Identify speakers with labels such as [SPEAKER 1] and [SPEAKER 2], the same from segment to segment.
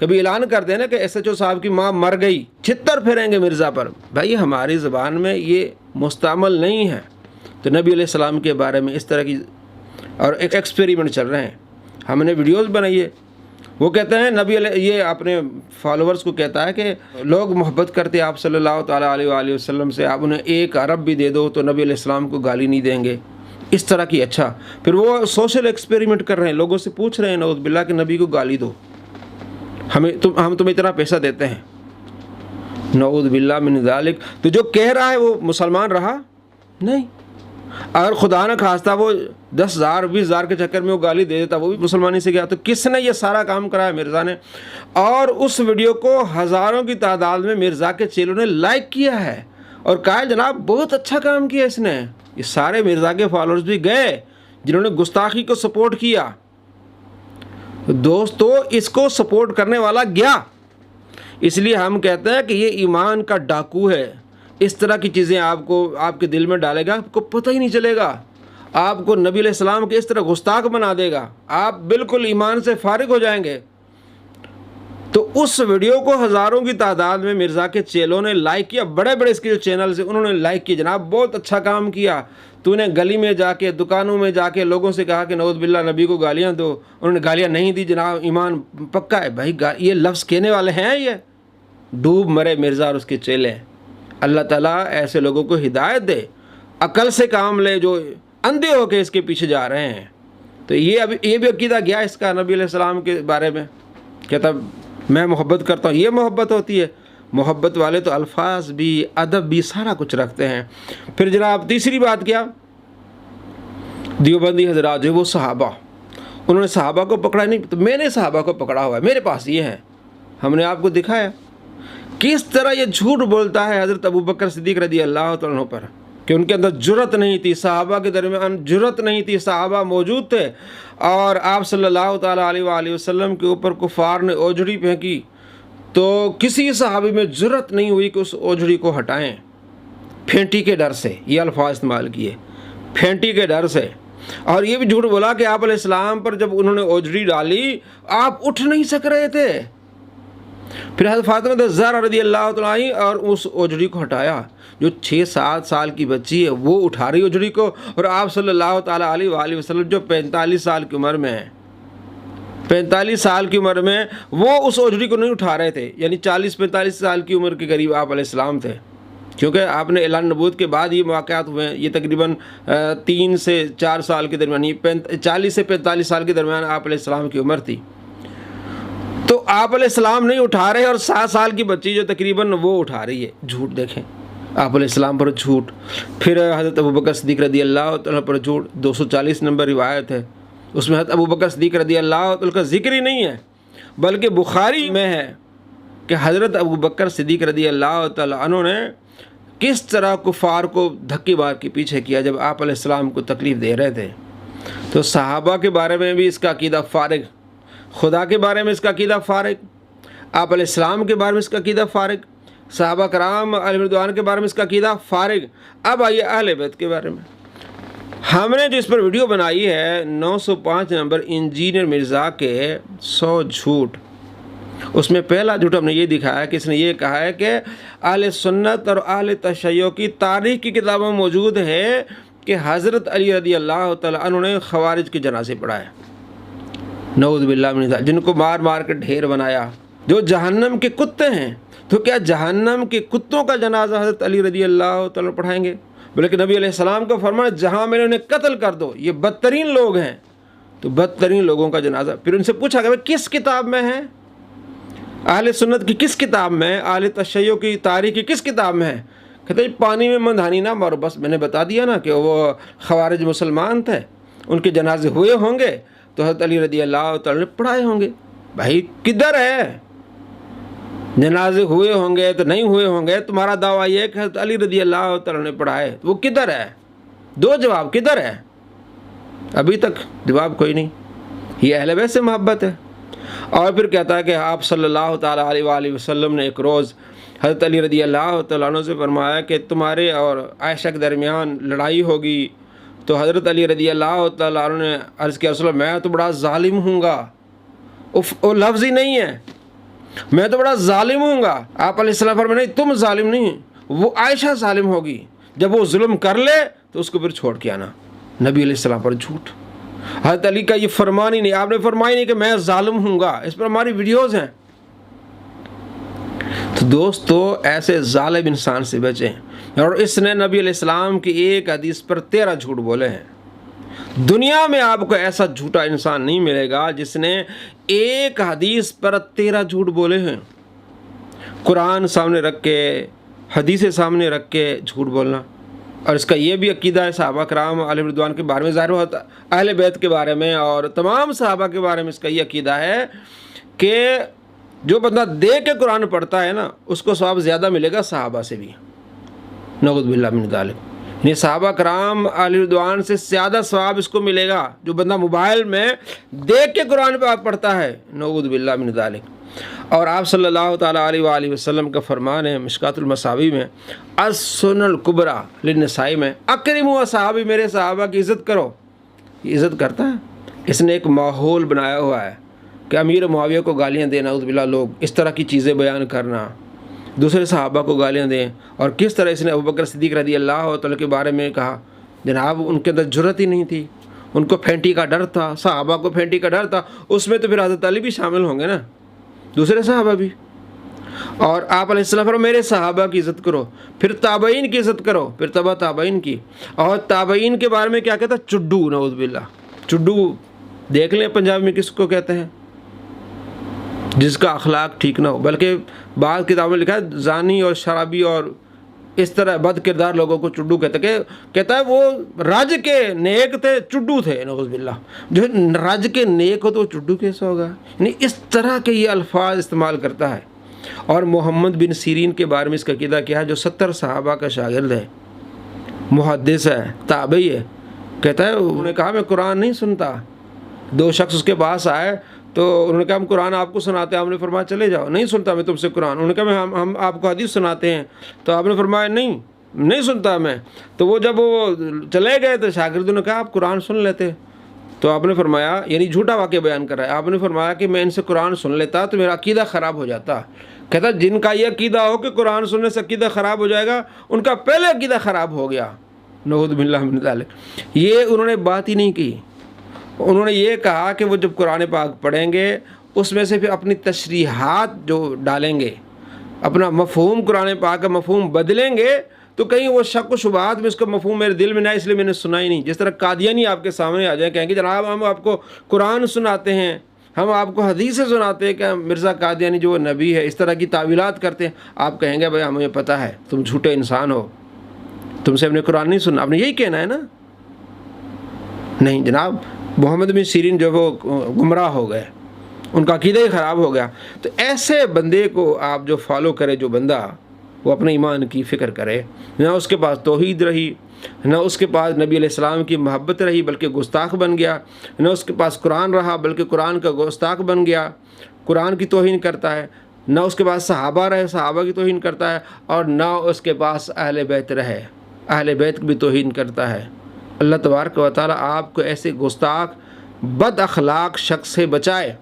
[SPEAKER 1] کبھی اعلان کر دیں نا کہ SHO صاحب کی ماں مر گئی، چھتر پھیریں گے مرزا پر، بھائی ہماری زبان میں یہ مستعمل نہیں ہے۔ تو نبی علیہ السلام کے بارے میں اس طرح کی اور ایک ایکسپیریمنٹ چل رہے ہیں، ہم نے ویڈیوز بنائی ہے۔ وہ کہتے ہیں نبی علیہ، یہ اپنے فالوورز کو کہتا ہے کہ لوگ محبت کرتے آپ صلی اللہ تعالیٰ علیہ وآلہ وسلم سے، آپ انہیں 1 ارب بھی دے دو تو نبی علیہ السلام کو گالی نہیں دیں گے، اس طرح کی۔ اچھا، پھر وہ سوشل ایکسپیریمنٹ کر رہے ہیں، لوگوں سے پوچھ رہے ہیں نعوذ باللہ کہ نبی کو گالی دو، ہم تمہیں اتنا پیسہ دیتے ہیں، نعوذ باللہ من ذالک۔ تو جو کہہ رہا ہے وہ مسلمان رہا نہیں، اگر خدا نہ خواستہ وہ 10,000 20,000 کے چکر میں وہ گالی دے دیتا، وہ بھی مسلمانی سے گیا۔ تو کس نے یہ سارا کام کرایا؟ مرزا نے۔ اور اس ویڈیو کو ہزاروں کی تعداد میں مرزا کے چیلوں نے لائک کیا ہے اور کہا جناب بہت اچھا کام کیا اس نے۔ یہ سارے مرزا کے فالوورز بھی گئے جنہوں نے گستاخی کو سپورٹ کیا۔ دوستو، اس کو سپورٹ کرنے والا گیا، اس لیے ہم کہتے ہیں کہ یہ ایمان کا ڈاکو ہے۔ اس طرح کی چیزیں آپ کے دل میں ڈالے گا، آپ کو پتہ ہی نہیں چلے گا، آپ کو نبی علیہ السلام کے اس طرح گستاخ بنا دے گا، آپ بالکل ایمان سے فارغ ہو جائیں گے۔ تو اس ویڈیو کو ہزاروں کی تعداد میں مرزا کے چیلوں نے لائک کیا، بڑے بڑے اس کے جو چینلز ہیں انہوں نے لائک کیا، جناب بہت اچھا کام کیا، تو نے گلی میں جا کے دکانوں میں جا کے لوگوں سے کہا کہ نعوذ باللہ نبی کو گالیاں دو، انہوں نے گالیاں نہیں دی، جناب ایمان پکا ہے۔ بھائی یہ لفظ کہنے والے ہیں، یہ ڈوب مرے مرزا اور اس کے چیلے۔ اللہ تعالیٰ ایسے لوگوں کو ہدایت دے، عقل سے کام لے، جو اندھے ہو کے اس کے پیچھے جا رہے ہیں۔ تو یہ بھی عقیدہ گیا اس کا نبی علیہ السلام کے بارے میں، کہتا میں محبت کرتا ہوں، یہ محبت ہوتی ہے؟ محبت والے تو الفاظ بھی، ادب بھی، سارا کچھ رکھتے ہیں۔ پھر جناب تیسری بات کیا؟ دیوبندی حضرات جو وہ صحابہ، انہوں نے صحابہ کو پکڑا نہیں، تو میں نے صحابہ کو پکڑا ہوا ہے، میرے پاس یہ ہیں، ہم نے آپ کو دکھایا کس طرح یہ جھوٹ بولتا ہے حضرت ابوبکر صدیق رضی اللہ تعالیٰ عنہ پر کہ ان کے اندر جرت نہیں تھی، صحابہ کے درمیان جرت نہیں تھی، صحابہ موجود تھے اور آپ صلی اللہ تعالیٰ علیہ وآلہ وسلم کے اوپر کفار نے اوجھڑی پھینکی تو کسی صحابی میں جرت نہیں ہوئی کہ اس اوجھڑی کو ہٹائیں، پھینٹی کے ڈر سے، یہ الفاظ استعمال کیے، پھینٹی کے ڈر سے۔ اور یہ بھی جھوٹ بولا کہ آپ علیہ السلام پر جب انہوں نے اوجھڑی ڈالی آپ اٹھ نہیں سک رہے تھے، پھر حضرت فاطمہ زہرا رضی اللہ تعالیٰ عنہ اور اس اوجھڑی کو ہٹایا، جو 6-7 سال کی بچی ہے وہ اٹھا رہی اوجھڑی کو، اور آپ صلی اللہ تعالیٰ علیہ وآلہ وسلم جو 45 سال کی عمر میں ہیں، 45 سال کی عمر میں وہ اس اوجھڑی کو نہیں اٹھا رہے تھے، یعنی 40-45 سال کی عمر کے قریب آپ علیہ السلام تھے، کیونکہ آپ نے اعلان نبوت کے بعد یہ واقعات ہوئے ہیں۔ یہ تقریباً 3 سے 4 سال کے درمیان، 40 سے 45 سال کے درمیان آپ علیہ السلام کی عمر تھی، تو آپ علیہ السلام نہیں اٹھا رہے اور 7 سال کی بچی جو تقریباً وہ اٹھا رہی ہے۔ جھوٹ دیکھیں، آپ علیہ السلام پر جھوٹ، پھر حضرت ابوبکر صدیق رضی اللہ تعالیٰ پر جھوٹ، 240 نمبر روایت ہے، اس میں حضرت ابوبکر صدیق رضی اللہ تعالیٰ کا ذکر ہی نہیں ہے، بلکہ بخاری میں ہے کہ حضرت ابوبکر صدیق رضی اللہ تعالیٰ عنہ نے کس طرح کفار کو دھکے مار کے پیچھے کیا جب آپ علیہ السلام کو تکلیف دے رہے تھے۔ تو صحابہ کے بارے میں بھی اس کا عقیدہ فارغ، خدا کے بارے میں اس کا عقیدہ فارغ، آپ علیہ السلام کے بارے میں اس کا عقیدہ فارغ، صحابہ کرام علیہ رضوان کے بارے میں اس کا عقیدہ فارغ۔ اب آئیے اہل بیت کے بارے میں، ہم نے جو اس پر ویڈیو بنائی ہے 905 نمبر انجینئر مرزا کے 100 جھوٹ، اس میں پہلا جھوٹ ہم نے یہ دکھایا کہ اس نے یہ کہا ہے کہ اہل سنت اور اہل تشیع کی تاریخ کی کتابوں میں موجود ہے کہ حضرت علی رضی اللہ تعالیٰ عنہ نے خوارج کے جنازے پڑھائے، نعوذ باللہ من ذالک، جن کو مار مار کے ڈھیر بنایا، جو جہنم کے کتے ہیں۔ تو کیا جہنم کے کتوں کا جنازہ حضرت علی رضی اللہ تعالیٰ پڑھائیں گے؟ بلکہ نبی علیہ السلام کا فرمایا جہاں میں نے انہیں قتل کر دو، یہ بدترین لوگ ہیں، تو بدترین لوگوں کا جنازہ۔ پھر ان سے پوچھا کہ کس کتاب میں ہے؟ اہل سنت کی کس کتاب میں؟ اہل تشیع کی تاریخ کی کس کتاب میں ہے؟ کہتے ہیں پانی میں مندھانی نہ مارو، بس میں نے بتا دیا نا کہ وہ خوارج مسلمان تھے، ان کے جنازے ہوئے ہوں گے تو حضرت علی رضی اللہ تعالیٰ نے پڑھائے ہوں گے۔ بھائی کدھر ہے؟ جنازے ہوئے ہوں گے تو نہیں ہوئے ہوں گے، تمہارا دعویٰ یہ ہے کہ حضرت علی رضی اللہ تعالیٰ نے پڑھائے، وہ کدھر ہے؟ دو جواب، کدھر ہے؟ ابھی تک جواب کوئی نہیں۔ یہ اہل بیت سے محبت ہے۔ اور پھر کہتا ہے کہ آپ صلی اللہ تعالیٰ علیہ وآلہ وسلم نے ایک روز حضرت علی رضی اللہ تعالیٰ عنہ سے فرمایا کہ تمہارے اور عائشہ کے درمیان لڑائی ہوگی، تو حضرت علی رضی اللہ تعالیٰ عنہ نے عرض کیا رسول اللہ میں تو بڑا ظالم ہوں گا، وہ لفظ ہی نہیں ہے، میں تو بڑا ظالم ہوں گا۔ آپ علیہ السلام فرمایا نہیں، تم ظالم نہیں، وہ عائشہ ظالم ہوگی، جب وہ ظلم کر لے تو اس کو پھر چھوڑ کے آنا۔ نبی علیہ السلام پر جھوٹ۔ حضرت علی کا یہ فرمان ہی نہیں، آپ نے فرمایا نہیں کہ میں ظالم ہوں گا، اس پر ہماری ویڈیوز ہیں۔ تو دوستو ایسے ظالم انسان سے بچیں۔ اور اس نے نبی علیہ السلام کی ایک حدیث پر 13 جھوٹ بولے ہیں۔ دنیا میں آپ کو ایسا جھوٹا انسان نہیں ملے گا جس نے ایک حدیث پر 13 جھوٹ بولے ہیں۔ قرآن سامنے رکھ کے، حدیث سامنے رکھ کے جھوٹ بولنا۔ اور اس کا یہ بھی عقیدہ ہے صحابہ کرام علیہ رضوان کے بارے میں، ظاہر ہوتا اہل بیت کے بارے میں اور تمام صحابہ کے بارے میں اس کا یہ عقیدہ ہے کہ جو بندہ دیکھ کے قرآن پڑھتا ہے نا، اس کو ثواب زیادہ ملے گا صحابہ سے بھی۔ نعوذ باللہ من ذالک، یعنی صحابہ کرام علیہ رضوان سے زیادہ ثواب اس کو ملے گا جو بندہ موبائل میں دیکھ کے قرآن پاک پڑھتا ہے۔ نعوذ باللہ من ذالک۔ اور آپ صلی اللہ تعالیٰ علیہ وآلہ وسلم کا فرمان ہے مشکات المصابیح میں، السنن الکبریٰ للنسائی میں، اکرموا اصحابی، میرے صحابہ کی عزت کرو۔ یہ عزت کرتا ہے؟ اس نے ایک ماحول بنایا ہوا ہے کہ امیر معاویہ کو گالیاں دینا، نعوذ باللہ، لوگ اس طرح کی چیزیں بیان کرنا، دوسرے صحابہ کو گالیاں دیں۔ اور کس طرح اس نے ابوبکر صدیق رضی اللہ تعالیٰ کے بارے میں کہا، جناب ان کے اندر جرأت ہی نہیں تھی، ان کو پھینٹی کا ڈر تھا، صحابہ کو پھینٹی کا ڈر تھا۔ اس میں تو پھر حضرت علی بھی شامل ہوں گے نا، دوسرے صحابہ بھی۔ اور آپ علیہ السلام فرمایا میرے صحابہ کی عزت کرو، پھر تابعین کی عزت کرو، پھر تبع تابعین کی۔ اور تابعین کے بارے میں کیا کہتا ہے؟ چڈو، نعوذ باللہ۔ چڈو دیکھ لیں پنجاب میں کس کو کہتے ہیں؟ جس کا اخلاق ٹھیک نہ ہو، بلکہ بعض کتابوں میں لکھا ہے زانی اور شرابی اور اس طرح بد کردار لوگوں کو چڈو کہتا ہے وہ رج کے نیک تھے، چڈو تھے، نعوذ باللہ۔ جو رج کے نیک ہو تو وہ چڈو کیسا ہوگا؟ یعنی اس طرح کے یہ الفاظ استعمال کرتا ہے۔ اور محمد بن سیرین کے بارے میں اس کا عقیدہ کیا ہے، جو 70 صحابہ کا شاگرد ہے، محدث ہے، تابعی ہے، کہتا ہے انہوں نے کہا میں قرآن نہیں سنتا۔ 2 شخص اس کے پاس آئے تو انہوں نے کہا ہم قرآن آپ کو سناتے ہیں۔ آپ نے فرمایا چلے جاؤ، نہیں سنتا میں تم سے قرآن۔ انہوں نے کہا ہم آپ کو حدیث سناتے ہیں۔ تو آپ نے فرمایا نہیں سنتا میں۔ تو وہ جب وہ چلے گئے تو شاگردوں نے کہا آپ قرآن سن لیتے۔ تو آپ نے فرمایا، یعنی جھوٹا واقعہ بیان کر رہا ہے، آپ نے فرمایا کہ میں ان سے قرآن سن لیتا تو میرا عقیدہ خراب ہو جاتا۔ کہتا جن کا یہ عقیدہ ہو کہ قرآن سننے سے عقیدہ خراب ہو جائے گا، ان کا پہلے عقیدہ خراب ہو گیا۔ نعوذ باللہ من ذالک۔ یہ انہوں نے بات ہی نہیں کی۔ انہوں نے یہ کہا کہ وہ جب قرآن پاک پڑھیں گے اس میں سے پھر اپنی تشریحات جو ڈالیں گے، اپنا مفہوم، قرآن پاک کا مفہوم بدلیں گے، تو کہیں وہ شک و شبہات میں اس کا مفہوم میرے دل میں نہ، اس لیے میں نے سنا ہی نہیں۔ جس طرح قادیانی آپ کے سامنے آ جائیں، کہیں گے جناب ہم آپ کو قرآن سناتے ہیں، ہم آپ کو حدیثیں سناتے ہیں کہ مرزا قادیانی جو وہ نبی ہے، اس طرح کی تعویلات کرتے ہیں۔ آپ کہیں گے بھائی ہمیں پتہ ہے تم جھوٹے انسان ہو، تم سے ہم نے قرآن نہیں سنا۔ آپ نے یہی کہنا ہے نا؟ نہیں جناب، محمد بن سیرین جو وہ گمراہ ہو گئے، ان کا عقیدہ ہی خراب ہو گیا۔ تو ایسے بندے کو آپ جو فالو کرے، جو بندہ وہ اپنے ایمان کی فکر کرے، نہ اس کے پاس توحید رہی، نہ اس کے پاس نبی علیہ السلام کی محبت رہی بلکہ گستاخ بن گیا، نہ اس کے پاس قرآن رہا بلکہ قرآن کا گستاخ بن گیا، قرآن کی توہین کرتا ہے، نہ اس کے پاس صحابہ رہے، صحابہ کی توہین کرتا ہے، اور نہ اس کے پاس اہل بیت رہے، اہل بیت کی بھی توہین کرتا ہے۔ اللہ تبارک و تعالیٰ آپ کو ایسے گستاخ بد اخلاق شخص سے بچائے۔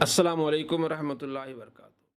[SPEAKER 1] السلام علیکم ورحمۃ اللہ وبرکاتہ۔